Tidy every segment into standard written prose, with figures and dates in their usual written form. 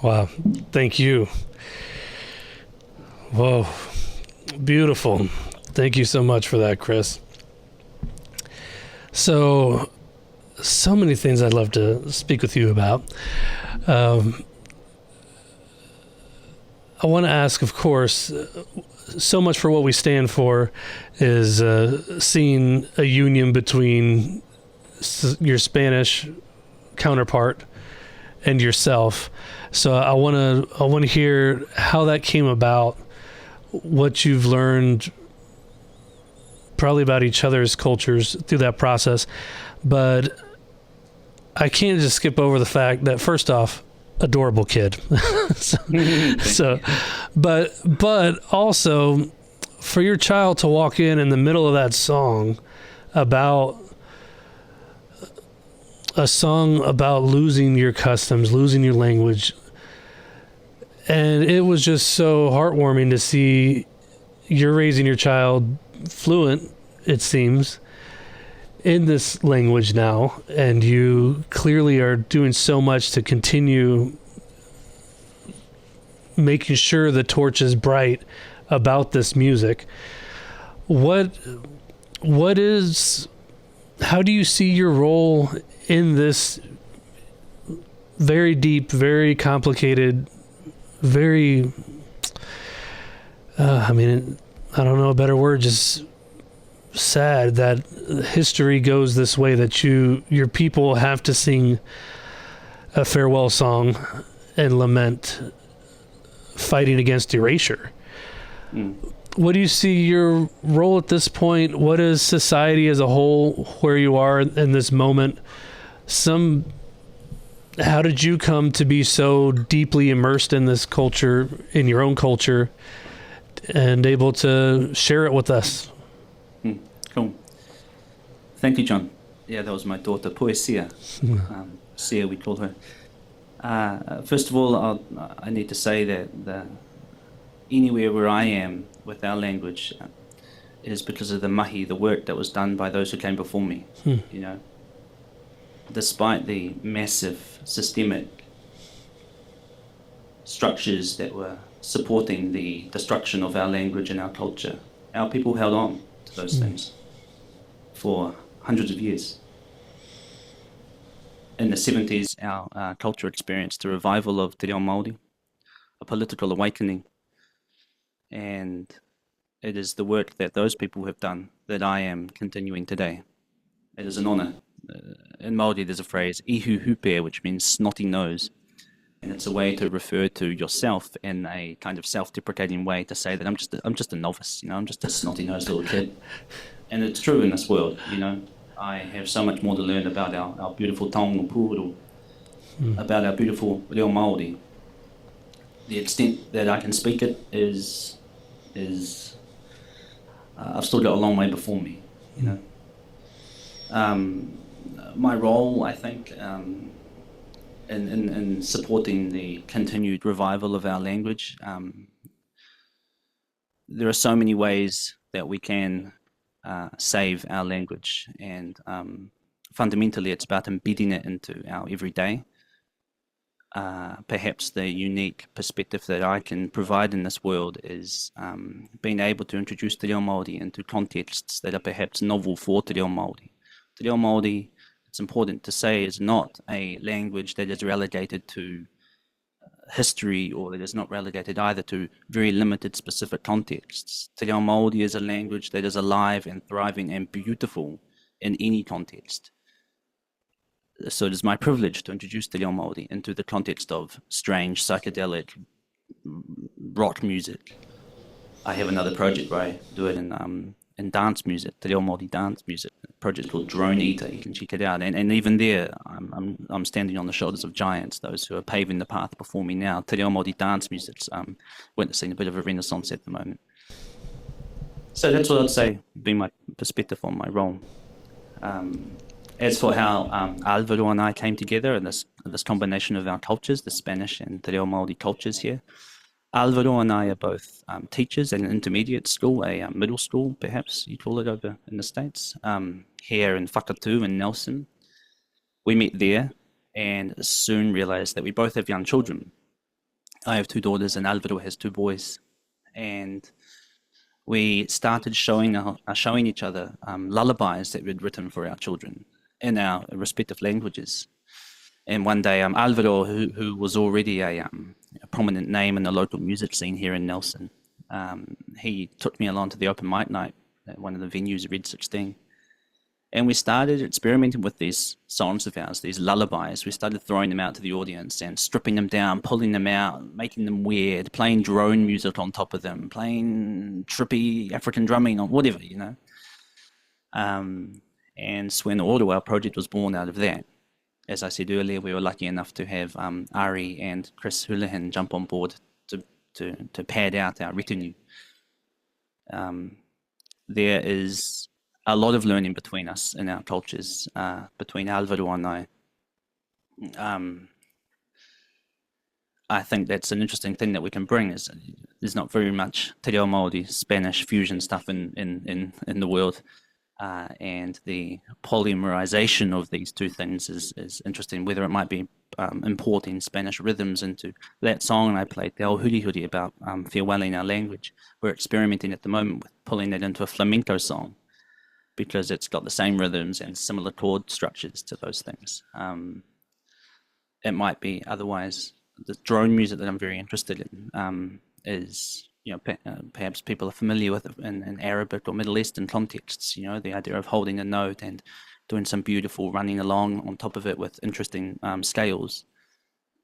Wow. Thank you. Whoa. Beautiful. Thank you so much for that, Chris. So many things I'd love to speak with you about. Um, I want to ask, of course, so much for what we stand for is seeing a union between your Spanish counterpart and yourself. So I want to hear how that came about, what you've learned probably about each other's cultures through that process. But I can't just skip over the fact that, first off, adorable kid. so but also for your child to walk in the middle of that song about a song about losing your customs, losing your language. And it was just so heartwarming to see you're raising your child fluent, it seems, in this language now. And you clearly are doing so much to continue making sure the torch is bright about this music. How do you see your role in this very deep, very complicated, very, I don't know a better word, just sad that history goes this way, that your people have to sing a farewell song and lament fighting against erasure. What do you see your role at this point? What is society as a whole, where you are in this moment? How did you come to be so deeply immersed in this culture, in your own culture, and able to share it with us? Cool. Thank you, John. Yeah, that was my daughter, Poesia. Sia, we call her. First of all, I need to say that anywhere where I am with our language is because of the mahi, the work that was done by those who came before me. You know, despite the massive systemic structures that were supporting the destruction of our language and our culture, our people held on to those things for hundreds of years. In the 70s, our culture experienced a revival of te reo Māori, a political awakening, and it is the work that those people have done that I am continuing today. It is an honour. In Māori, there's a phrase, ihu hupe, which means snotty nose, and it's a way to refer to yourself in a kind of self-deprecating way, to say that I'm just a novice, you know, I'm just a snotty-nosed little kid. And it's true in this world, you know. I have so much more to learn about our beautiful Taonga Pūoro, about our beautiful reo Māori. The extent that I can speak it is I've still got a long way before me, you know. My role, I think, in supporting the continued revival of our language, there are so many ways that we can save our language, and fundamentally it's about embedding it into our everyday. Perhaps the unique perspective that I can provide in this world is being able to introduce te reo Māori into contexts that are perhaps novel for te reo Māori. Te reo Māori, it's important to say, is not a language that is relegated to history, or that is not relegated either to very limited specific contexts. Te reo Māori is a language that is alive and thriving and beautiful in any context. So it is my privilege to introduce te reo Māori into the context of strange, psychedelic rock music. I have another project where I do it in dance music, te reo Māori dance music, a project called Drone Eater. You can check it out. And even there, I'm standing on the shoulders of giants, those who are paving the path before me now. Te reo Māori dance music's witnessing a bit of a renaissance at the moment. So that's what I'd say, being my perspective on my role. As for how Alvaro and I came together in this combination of our cultures, the Spanish and te reo Māori cultures here, Alvaro and I are both teachers at an intermediate school, a middle school, perhaps you call it over in the States, here in Whakatū in Nelson. We met there and soon realised that we both have young children. I have 2 daughters and Alvaro has 2 boys. And we started showing each other lullabies that we'd written for our children in our respective languages. And one day, Alvaro, who was already a prominent name in the local music scene here in Nelson, he took me along to the open mic night at one of the venues, Red Such Thing. And we started experimenting with these songs of ours, these lullabies. We started throwing them out to the audience and stripping them down, pulling them out, making them weird, playing drone music on top of them, playing trippy African drumming on whatever, you know. And Suena Oro, our project, was born out of that. As I said earlier, we were lucky enough to have Ari and Chris Houlihan jump on board to pad out our retinue. There is a lot of learning between us in our cultures, between Alvaro and I. I think that's an interesting thing that we can bring. Is there's not very much Te Reo Māori Spanish fusion stuff in the world, and the polymerization of these 2 things is interesting. Whether it might be importing Spanish rhythms into that song I played, Te Ao Huri Huri, about farewelling our language. We're experimenting at the moment with pulling that into a flamenco song, because it's got the same rhythms and similar chord structures to those things. It might be otherwise. The drone music that I'm very interested in is, you know, perhaps people are familiar with it in Arabic or Middle Eastern contexts, you know, the idea of holding a note and doing some beautiful running along on top of it with interesting scales.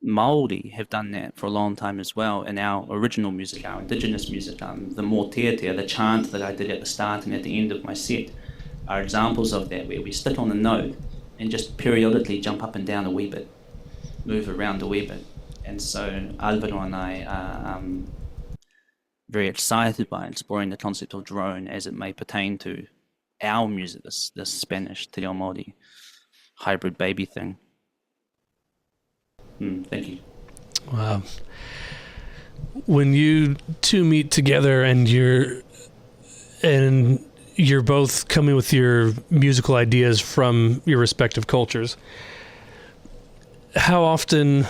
Mauri have done that for a long time as well in our original music, our indigenous music. The mōteatea, the chant that I did at the start and at the end of my set, are examples of that, where we stick on a note and just periodically jump up and down a wee bit, move around a wee bit. And so Alvaro and I are very excited by exploring the concept of drone as it may pertain to our music, this Spanish Te Reo Māori hybrid baby thing. Thank you. Wow. When you 2 meet together and you're both coming with your musical ideas from your respective cultures, how often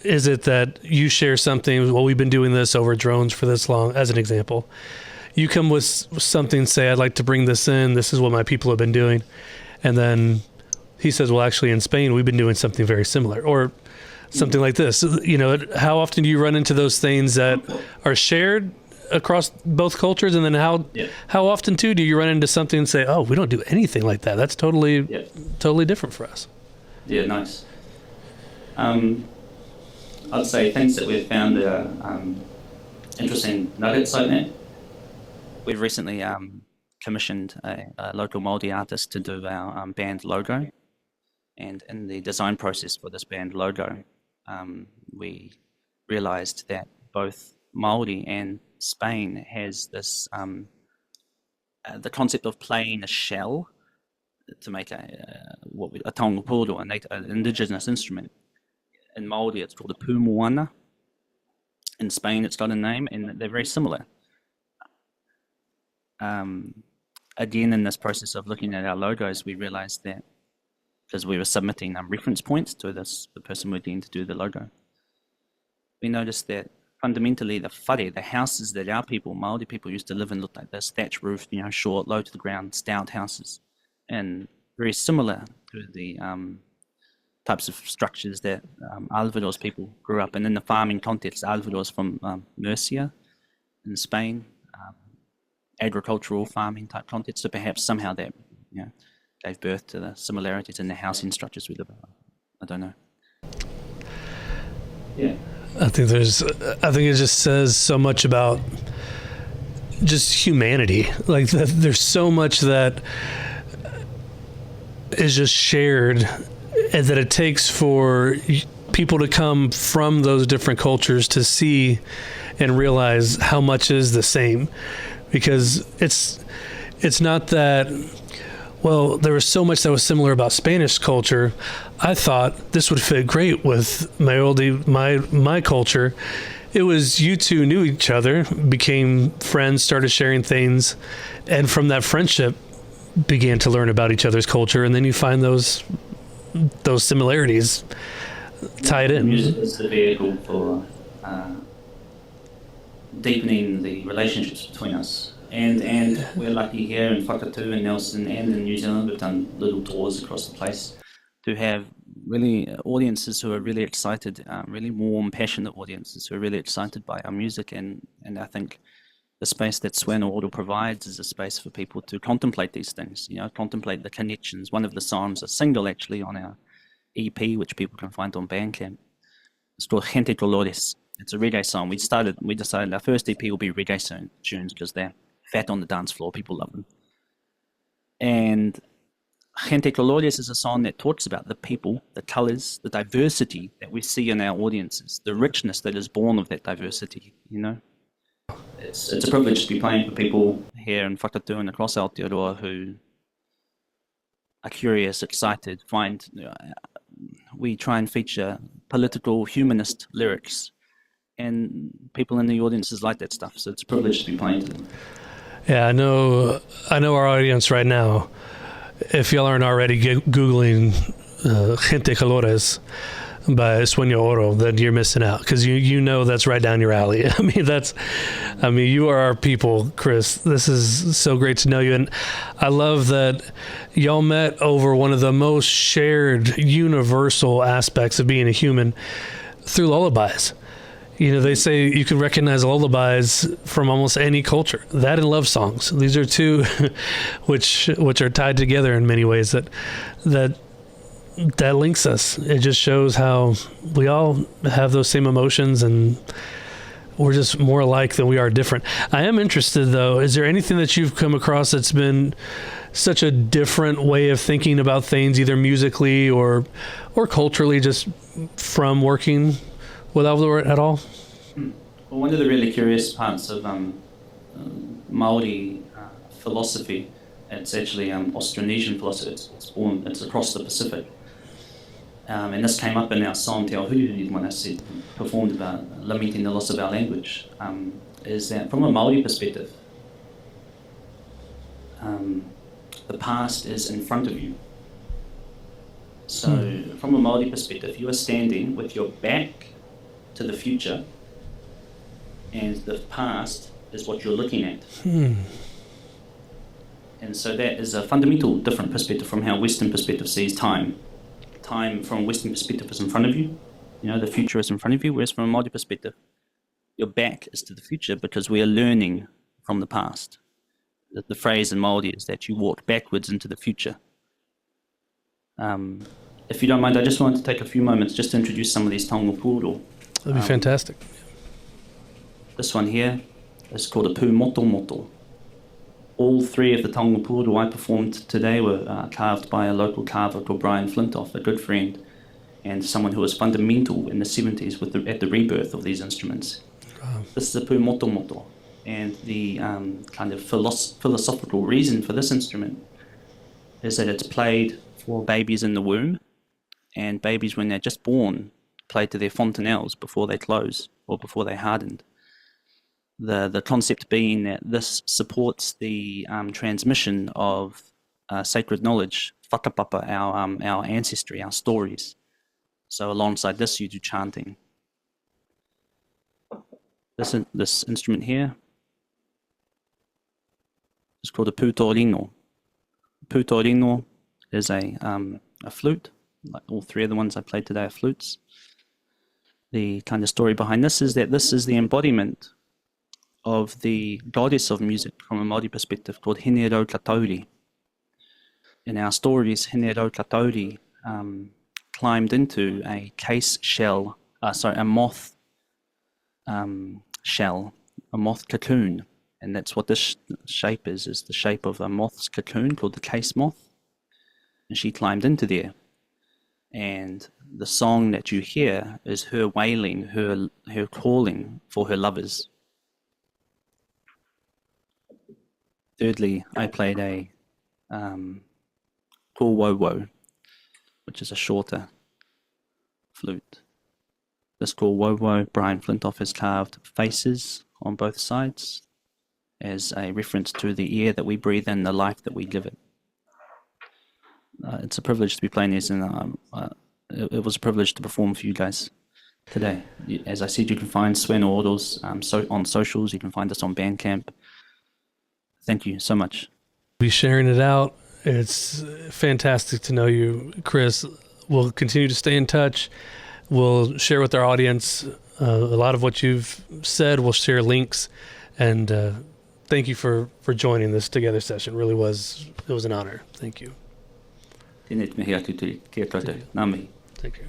is it that you share something? Well, we've been doing this over drones for this long, as an example. You come with something, say, I'd like to bring this in. This is what my people have been doing. And then he says, well, actually in Spain, we've been doing something very similar, or something like this. You know, how often do you run into those things that are shared across both cultures? And then how often too do you run into something and say, oh, we don't do anything like that. That's totally different for us. Yeah, nice. I'd say things that we've found that are interesting nuggets like that. We've recently commissioned a local Māori artist to do our band logo. And in the design process for this band logo, we realized that both Mauri and Spain has this, the concept of playing a shell to make a Taonga Pūoro, an indigenous instrument. In Maori, it's called a pūmoana. In Spain, it's got a name, and they're very similar. Again, in this process of looking at our logos, we realized that, because we were submitting reference points to the person we're getting to do the logo, we noticed that fundamentally the whare, the houses that our people, Māori people, used to live in, looked like this: thatch roof, you know, short, low to the ground, stout houses, and very similar to the types of structures that Alvaro's people grew up in. In the farming context, Alvaro's from Murcia in Spain, agricultural farming type context, so perhaps somehow that, you know, gave birth to the similarities in the housing structures we live in. I don't know. Yeah. I think it just says so much about just humanity. Like there's so much that is just shared, and that it takes for people to come from those different cultures to see and realize how much is the same. Because it's not that, well, there was so much that was similar about Spanish culture. I thought this would fit great with my culture. It was you two knew each other, became friends, started sharing things, and from that friendship began to learn about each other's culture, and then you find those similarities tied in. Music is the vehicle for uh, deepening the relationships between us. And we're lucky here in Whakatū and Nelson and in New Zealand, we've done little tours across the place to have really audiences who are really excited, really warm, passionate audiences who are really excited by our music. And I think the space that Suena Oro provides is a space for people to contemplate these things, contemplate the connections. One of the songs, a single actually on our EP, which people can find on Bandcamp, it's called Gente Colores. It's a reggae song. We decided our first EP will be reggae tunes because they're fat on the dance floor. People love them. And Gente Colores is a song that talks about the people, the colors, the diversity that we see in our audiences, the richness that is born of that diversity, It's a privilege to be playing for people here in Whakatū and across Aotearoa who are curious, excited, we try and feature political, humanist lyrics, and people in the audiences like that stuff, so it's a privilege to be playing to them. Yeah, I know our audience right now, if y'all aren't already Googling Gente Colores by Suena Oro, then you're missing out, because that's right down your alley. I mean, you are our people, Chris. This is so great to know you, and I love that y'all met over one of the most shared universal aspects of being a human through lullabies. They say you can recognize lullabies from almost any culture. That and love songs. These are two which are tied together in many ways that links us. It just shows how we all have those same emotions and we're just more alike than we are different. I am interested though, is there anything that you've come across that's been such a different way of thinking about things, either musically or culturally, just from working with Alvaro at all? Well, one of the really curious parts of Mauri philosophy, it's actually Austronesian philosophy, it's across the Pacific. And this came up in our song Te Ahuhuri when I performed about lamenting the loss of our language, is that from a Maori perspective, the past is in front of you. So from a Maori perspective, you are standing with your back to the future, and the past is what you're looking at. And so that is a fundamental different perspective from how Western perspective sees time. Time from a Western perspective is in front of you, the future is in front of you, whereas from a Māori perspective, your back is to the future because we are learning from the past. The phrase in Māori is that you walk backwards into the future. If you don't mind, I just wanted to take a few moments just to introduce some of these Taonga Pūoro. That'd be fantastic. This one here is called a pū moto moto. All three of the Taonga Pūoro I performed today were carved by a local carver called Brian Flintoff, a good friend, and someone who was fundamental in the 70s at the rebirth of these instruments. Wow. This is a pū moto moto, and the kind of philosophical reason for this instrument is that it's played for babies in the womb, and babies when they're just born play to their fontanelles before they close or before they hardened. The concept being that this supports the transmission of sacred knowledge, whakapapa, our ancestry, our stories. So alongside this, you do chanting. This instrument here is called a pūtorino. Pūtorino is a flute. Like all three of the ones I played today are flutes. The kind of story behind this is that this is the embodiment of the goddess of music from a Māori perspective called Hine Rau Katauri. In our stories, Hine Rau Katauri climbed into a a moth shell, a moth cocoon, and that's what this shape is the shape of a moth's cocoon called the case moth, and she climbed into there. And the song that you hear is her wailing, her calling for her lovers. Thirdly, I played a ko wowo, which is a shorter flute. This ko wowo, Brian Flintoff has carved faces on both sides as a reference to the air that we breathe in, the life that we give it. It's a privilege to be playing these, and it was a privilege to perform for you guys. today. As I said, you can find Suena Oro's on socials. You can find us on Bandcamp. Thank you so much. Be sharing it out. It's fantastic to know you, Chris. We'll continue to stay in touch. We'll share with our audience a lot of what you've said. We'll share links, and thank you for joining this together session. It was an honor. Thank you. Tēnei te mihi atu tui. Kia koutou. Ngā mihi. Thank you.